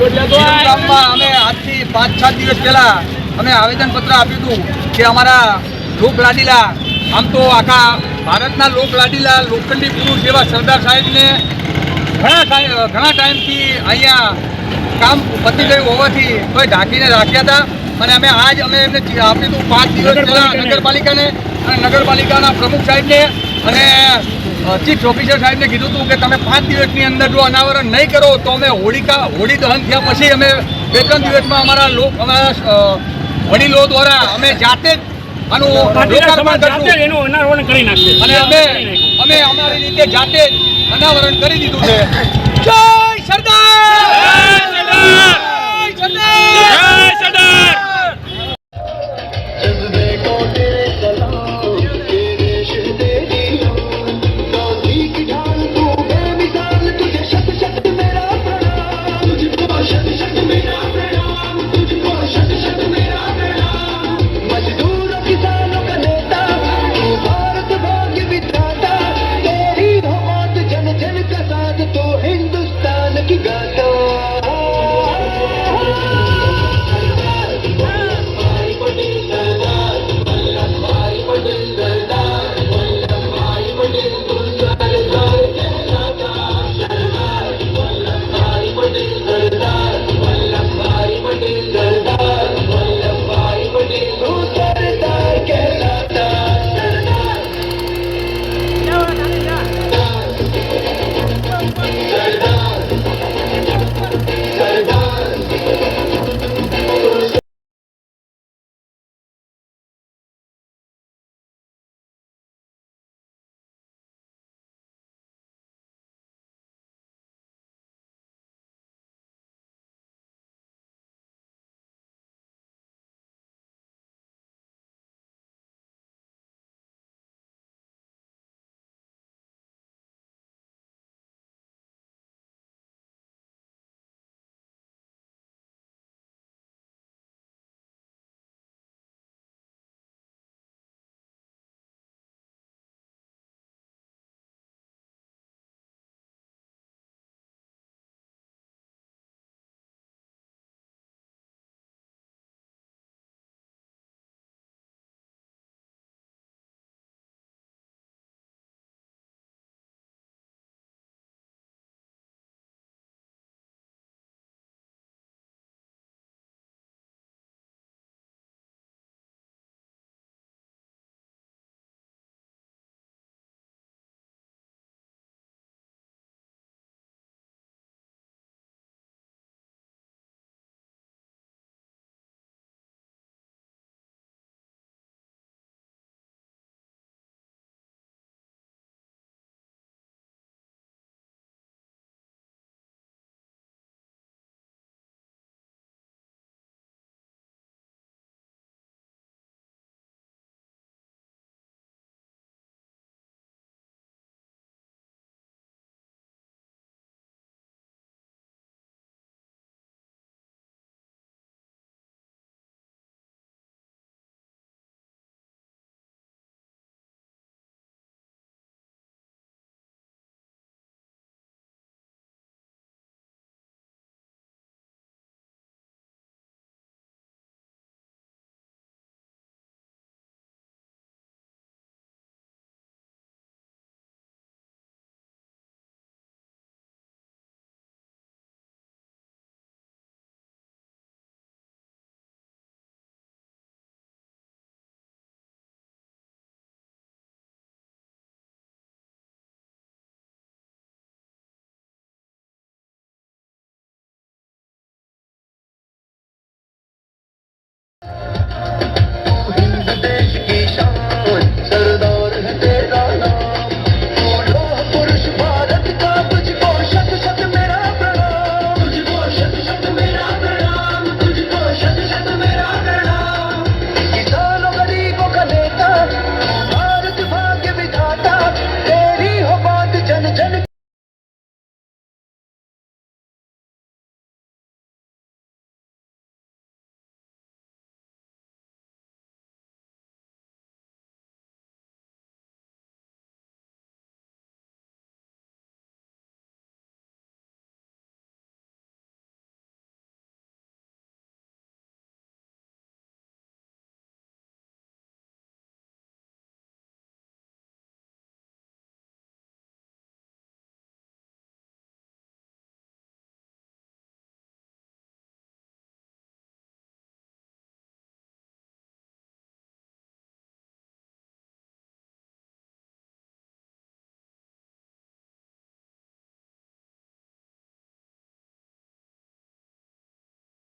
ગામમાં અમે આજથી 5-7 દિવસ પહેલા અમે આવેદનપત્ર આપ્યું હતું કે અમારા લોકલાડીલા આમ તો આખા ભારતના લોકલાડીલા લોખંડી પુરુષ એવા સરદાર સાહેબને ઘણા ટાઈમથી અહીંયા કામ પતી ગયું હોવાથી કોઈ ઢાંકીને રાખ્યા હતા અને અમે એમને આપ્યું હતું 5 દિવસ પહેલાં નગરપાલિકાને અને નગરપાલિકાના પ્રમુખ સાહેબને અને ચીફ ઓફિસર સાહેબને કીધું હતું કે તમે 5 દિવસની અંદર જો અનાવરણ નહીં કરો તો અમે હોળી દહન થયા પછી અમે 2-3 દિવસમાં અમારા વડીલો દ્વારા અમે જાતે જ આનું લોકાર્પણ કરશું એનું અનાવરણ કરી નાખશે અને અમે અમારી રીતે જાતે જ અનાવરણ કરી દીધું છે. જય સરદાર.